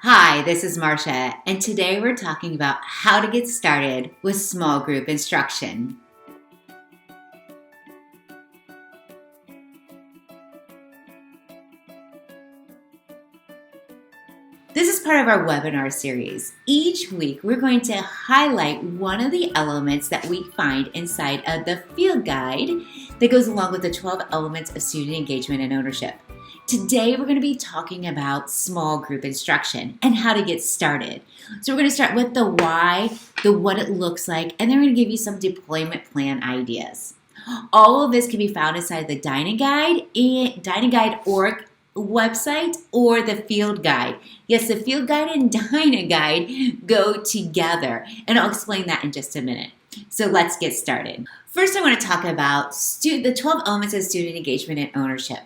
Hi, this is Marcia, and today we're talking about how to get started with small group instruction. This is part of our webinar series. Each week, we're going to highlight one of the elements that we find inside of the field guide that goes along with the 12 elements of student engagement and ownership. Today, we're going to be talking about small group instruction and how to get started. So we're going to start with the why, the what it looks like, and then we're going to give you some deployment plan ideas. All of this can be found inside the Dining Guide org website or the field guide. Yes, the field guide and Dining Guide go together, and I'll explain that in just a minute. So let's get started. First, I want to talk about the 12 elements of student engagement and ownership.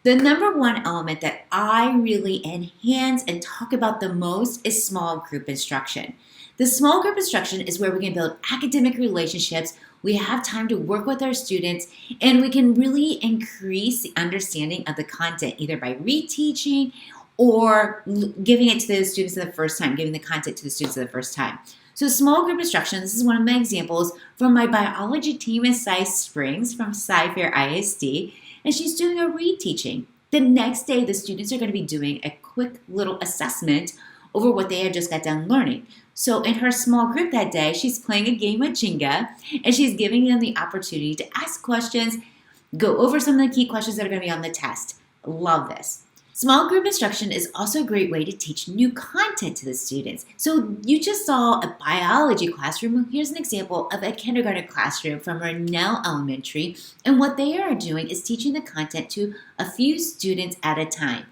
The number one element that I really enhance and talk about the most is small group instruction. The small group instruction is where we can build academic relationships. We have time to work with our students, and we can really increase the understanding of the content either by reteaching or giving it to the students for the first time, giving the content to the students for the first time. So small group instruction, this is one of my examples from my biology team in Cy Springs from Cy-Fair ISD, and she's doing a reteaching. The next day, the students are going to be doing a quick little assessment over what they had just got done learning. So in her small group that day, she's playing a game of Jenga, and she's giving them the opportunity to ask questions, go over some of the key questions that are going to be on the test. Love this. Small group instruction is also a great way to teach new content to the students. So you just saw a biology classroom. Here's an example of a kindergarten classroom from Rennell Elementary. And what they are doing is teaching the content to a few students at a time.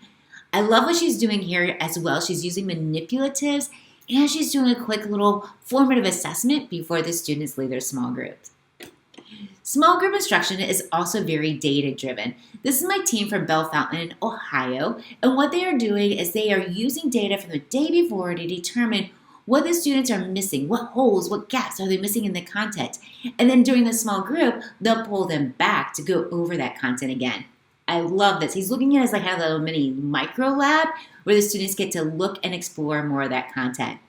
I love what she's doing here as well. She's using manipulatives, and she's doing a quick little formative assessment before the students leave their small groups. Small group instruction is also very data-driven. This is my team from Bell Fountain, Ohio, and what they are doing is they are using data from the day before to determine what the students are missing, what holes, what gaps are they missing in the content. And then during the small group, they'll pull them back to go over that content again. I love this. He's looking at it as like a little mini micro lab where the students get to look and explore more of that content.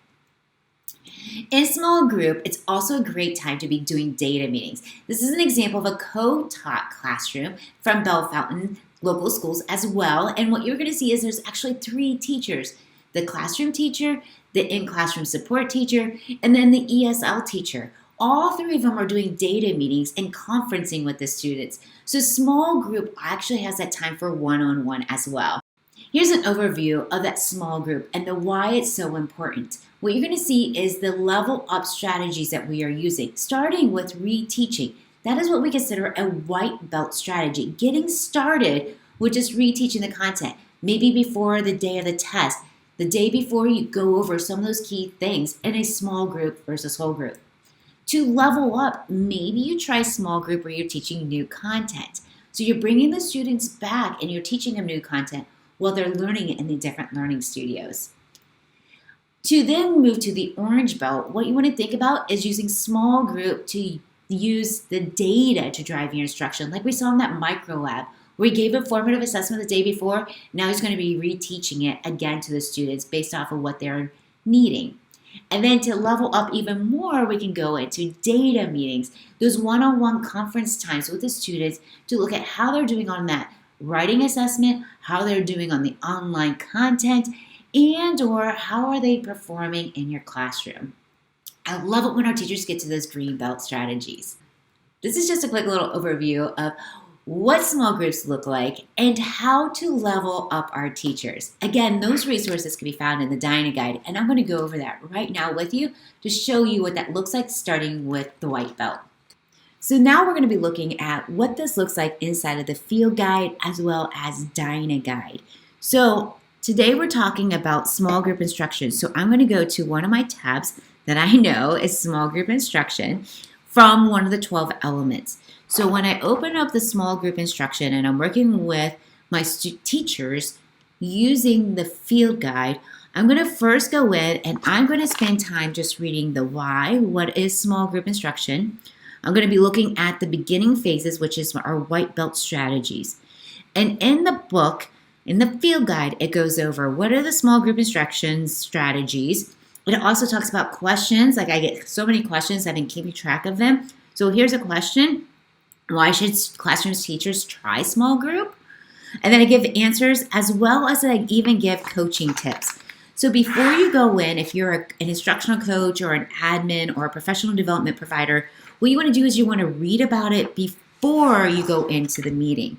In a small group, it's also a great time to be doing data meetings. This is an example of a co-taught classroom from Bell Fountain local schools as well. And what you're going to see is there's actually 3 teachers: the classroom teacher, the in-classroom support teacher, and then the ESL teacher. All 3 of them are doing data meetings and conferencing with the students. So small group actually has that time for one-on-one as well. Here's an overview of that small group and the why it's so important. What you're going to see is the level up strategies that we are using, starting with reteaching. That is what we consider a white belt strategy. Getting started with just reteaching the content, maybe before the day of the test, the day before you go over some of those key things in a small group versus whole group. To level up, maybe you try small group where you're teaching new content. So you're bringing the students back and you're teaching them new content while they're learning it in the different learning studios. To then move to the orange belt, what you want to think about is using small group to use the data to drive your instruction. Like we saw in that micro lab, where he gave a formative assessment the day before. Now he's going to be reteaching it again to the students based off of what they're needing. And then to level up even more, we can go into data meetings, those one-on-one conference times with the students to look at how they're doing on that writing assessment, how they're doing on the online content, and or how are they performing in your classroom. I love it when our teachers get to those green belt strategies. This is just a quick little overview of what small groups look like and how to level up our teachers. Again, those resources can be found in the Dining Guide, and I'm going to go over that right now with you to show you what that looks like, starting with the white belt. So now we're going to be looking at what this looks like inside of the field guide as well as Dining Guide. So today we're talking about small group instruction. So I'm going to go to one of my tabs that I know is small group instruction from one of the 12 elements. So when I open up the small group instruction and I'm working with my teachers using the field guide, I'm going to first go in and I'm going to spend time just reading the why, what is small group instruction. I'm going to be looking at the beginning phases, which is our white belt strategies. And in the book, In the field guide, it goes over what are the small group instructions strategies. It also talks about questions. Like I get so many questions, I've been keeping track of them. So here's a question. Why should classroom teachers try small group? And then I give answers as well as I even give coaching tips. So before you go in, if you're an instructional coach or an admin or a professional development provider, what you want to do is you want to read about it before you go into the meeting.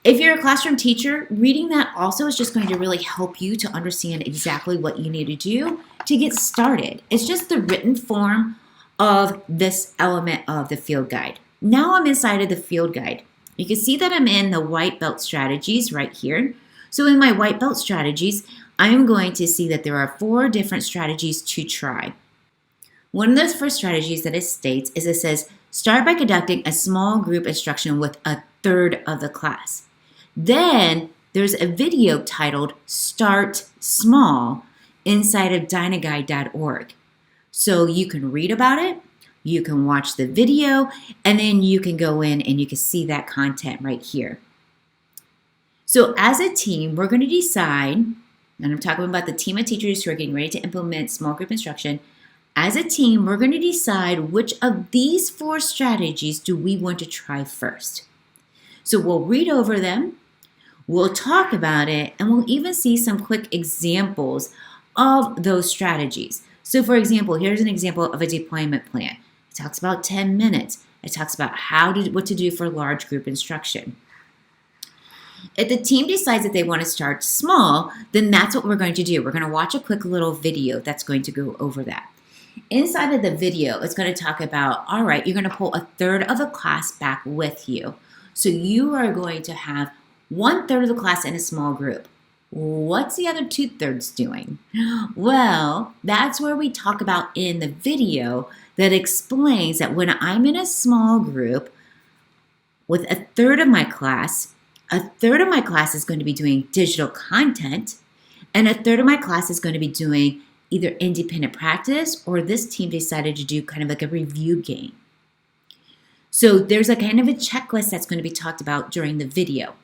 If you're a classroom teacher, reading that also is just going to really help you to understand exactly what you need to do to get started. It's just the written form of this element of the field guide. Now I'm inside of the field guide. You can see that I'm in the white belt strategies right here. So in my white belt strategies, I'm going to see that there are 4 different strategies to try. One of those first strategies that it states is it says, start by conducting a small group instruction with a third of the class. Then there's a video titled Start Small inside of dynaguide.org. So you can read about it, you can watch the video, and then you can go in and you can see that content right here. So as a team, we're going to decide, and I'm talking about the team of teachers who are getting ready to implement small group instruction. As a team, we're going to decide which of these 4 strategies do we want to try first. So we'll read over them, we'll talk about it, and we'll even see some quick examples of those strategies. So for example, here's an example of a deployment plan. It talks about 10 minutes. It talks about what to do for large group instruction. If the team decides that they want to start small, then that's what we're going to do. We're going to watch a quick little video that's going to go over that. Inside of the video, it's going to talk about, all right, you're going to pull a third of the class back with you. So you are going to have 1/3 of the class in a small group. What's the other 2/3 doing? Well, that's where we talk about in the video that explains that when I'm in a small group with a third of my class is going to be doing digital content, and a third of my class is going to be doing either independent practice or this team decided to do kind of like a review game. So there's a kind of a checklist that's going to be talked about during the video.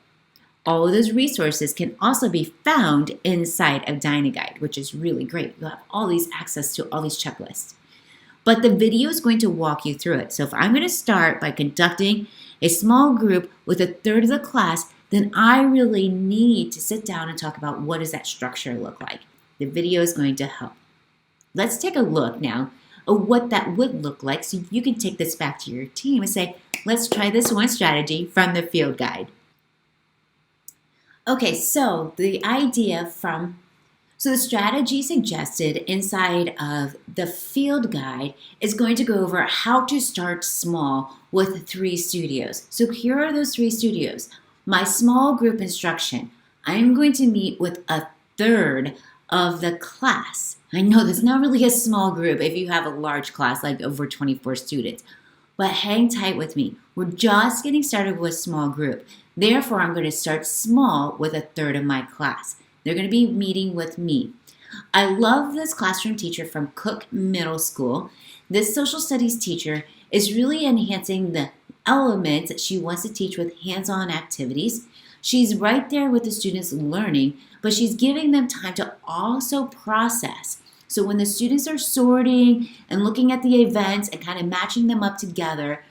All of those resources can also be found inside of DynaGuide, which is really great. You'll have all these access to all these checklists. But the video is going to walk you through it. So if I'm going to start by conducting a small group with a third of the class, then I really need to sit down and talk about what does that structure look like. The video is going to help. Let's take a look now of what that would look like so you can take this back to your team and say, let's try this one strategy from the field guide. Okay, so the strategy suggested inside of the field guide is going to go over how to start small with 3 studios. So here are those 3 studios. My small group instruction, I'm going to meet with a third of the class. I know that's not really a small group if you have a large class like over 24 students, but hang tight with me. We're just getting started with small group. Therefore, I'm going to start small with a third of my class. They're going to be meeting with me. I love this classroom teacher from Cook Middle School. This social studies teacher is really enhancing the elements that she wants to teach with hands-on activities. She's right there with the students learning, but she's giving them time to also process. So when the students are sorting and looking at the events and kind of matching them up together,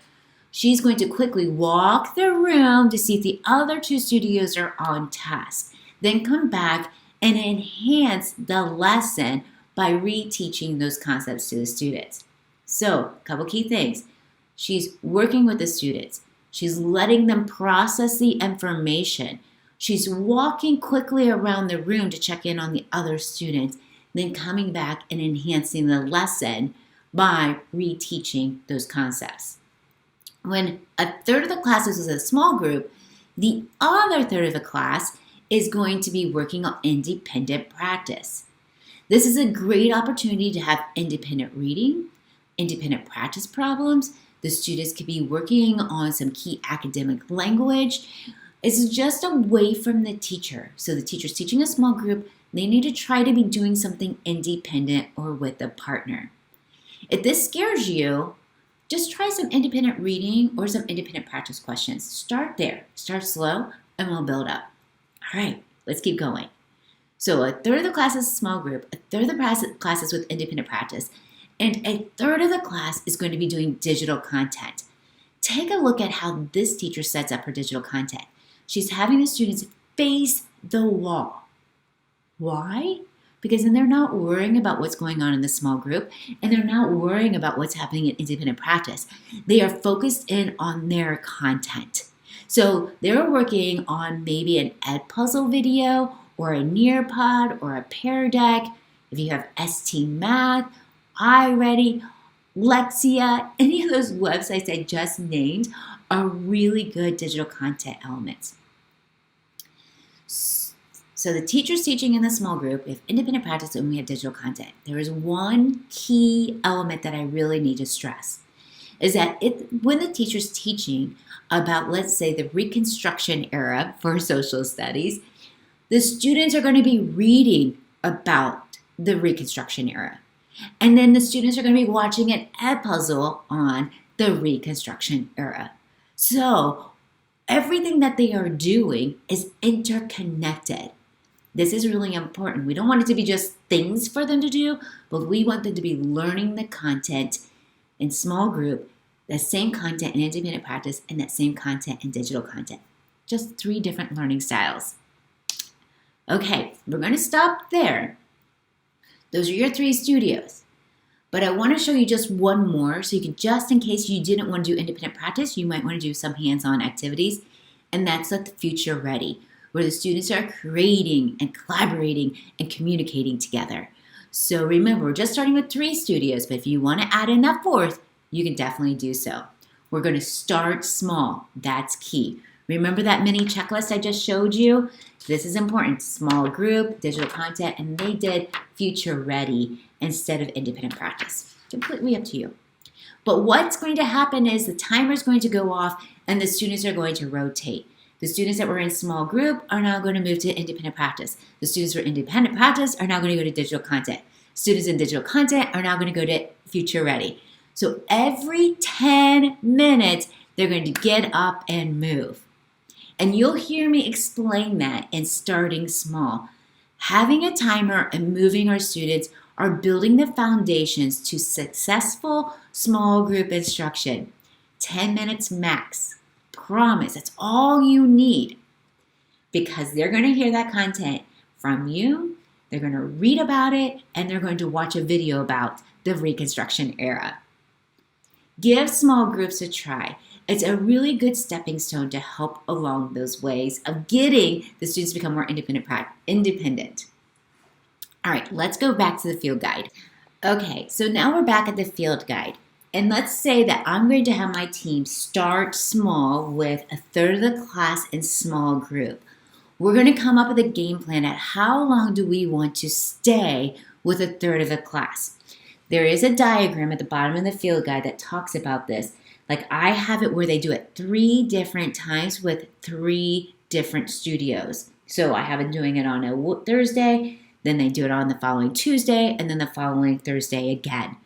she's going to quickly walk the room to see if the other 2 studios are on task. Then come back and enhance the lesson by reteaching those concepts to the students. So, a couple key things. She's working with the students. She's letting them process the information. She's walking quickly around the room to check in on the other students, then coming back and enhancing the lesson by reteaching those concepts. When a third of the class is a small group, the other third of the class is going to be working on independent practice. This is a great opportunity to have independent reading, independent practice problems. The students could be working on some key academic language. It's just away from the teacher. So the teacher's teaching a small group. They need to try to be doing something independent or with a partner. If this scares you, just try some independent reading or some independent practice questions. Start there. Start slow and we'll build up. All right, let's keep going. So a third of the class is a small group, a third of the class is with independent practice, and a third of the class is going to be doing digital content. Take a look at how this teacher sets up her digital content. She's having the students face the wall. Why? Because then they're not worrying about what's going on in the small group, and they're not worrying about what's happening in independent practice. They are focused in on their content. So they're working on maybe an Edpuzzle video or a Nearpod or a Pear Deck. If you have ST Math, iReady, Lexia, any of those websites I just named are really good digital content elements. So the teacher's teaching in the small group, we have independent practice, and we have digital content. There is one key element that I really need to stress, is that when the teacher's teaching about, let's say, the Reconstruction era for social studies, the students are going to be reading about the Reconstruction era. And then the students are going to be watching an Edpuzzle on the Reconstruction era. So everything that they are doing is interconnected. This is really important. We don't want it to be just things for them to do, but we want them to be learning the content in small group, that same content in independent practice, and that same content in digital content. Just 3 different learning styles. Okay, we're going to stop there. Those are your 3 studios. But I want to show you just one more, so you can, just in case you didn't want to do independent practice, you might want to do some hands-on activities, and that's the Future Ready, where the students are creating and collaborating and communicating together. So remember, we're just starting with 3 studios, but if you want to add in that 4th, you can definitely do so. We're going to start small. That's key. Remember that mini checklist I just showed you? This is important. Small group, digital content, and they did Future Ready instead of independent practice. Completely up to you. But what's going to happen is the timer is going to go off and the students are going to rotate. The students that were in small group are now going to move to independent practice. The students who are independent practice are now going to go to digital content. Students in digital content are now going to go to Future Ready. So every 10 minutes, they're going to get up and move. And you'll hear me explain that in starting small. Having a timer and moving our students are building the foundations to successful small group instruction. 10 minutes max. Promise, that's all you need. Because they're going to hear that content from you, they're going to read about it, and they're going to watch a video about the Reconstruction era. Give small groups a try. It's a really good stepping stone to help along those ways of getting the students to become more independent. All right, let's go back to the field guide. Okay, so now we're back at the field guide. And let's say that I'm going to have my team start small with a third of the class in small group. We're going to come up with a game plan at how long do we want to stay with a third of the class. There is a diagram at the bottom of the field guide that talks about this. Like I have it where they do it 3 different times with 3 different studios. So I have it doing it on a Thursday, then they do it on the following Tuesday, and then the following Thursday again.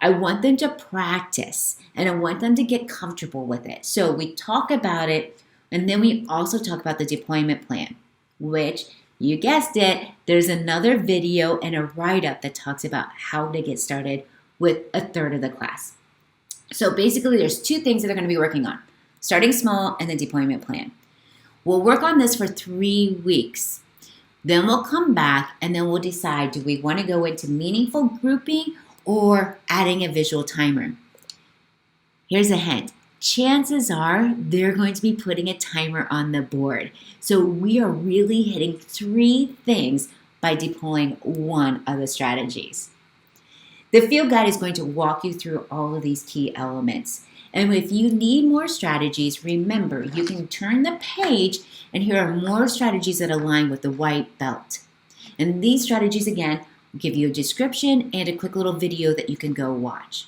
I want them to practice, and I want them to get comfortable with it. So we talk about it, and then we also talk about the deployment plan, which, you guessed it, there's another video and a write-up that talks about how to get started with a third of the class. So basically, there's 2 things that they're going to be working on, starting small and the deployment plan. We'll work on this for 3 weeks. Then we'll come back, and then we'll decide, do we want to go into meaningful grouping or adding a visual timer? Here's a hint. Chances are they're going to be putting a timer on the board. So we are really hitting 3 things by deploying one of the strategies. The field guide is going to walk you through all of these key elements. And if you need more strategies, remember, you can turn the page and here are more strategies that align with the white belt. And these strategies, again, give you a description and a quick little video that you can go watch.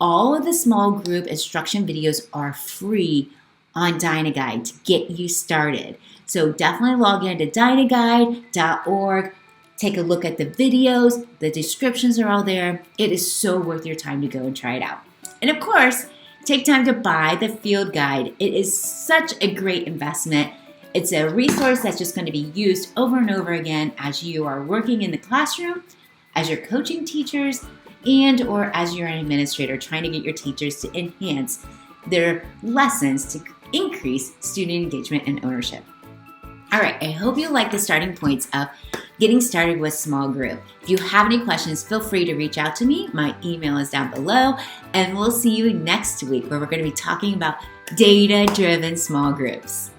All of the small group instruction videos are free on DynaGuide to get you started. So definitely log into dynaguide.org. Take a look at the videos. The descriptions are all there. It is so worth your time to go and try it out. And of course, take time to buy the field guide. It is such a great investment. It's a resource that's just going to be used over and over again as you are working in the classroom, as you're coaching teachers, and or as you're an administrator trying to get your teachers to enhance their lessons to increase student engagement and ownership. All right, I hope you like the starting points of getting started with small group. If you have any questions, feel free to reach out to me. My email is down below, and we'll see you next week where we're going to be talking about data-driven small groups.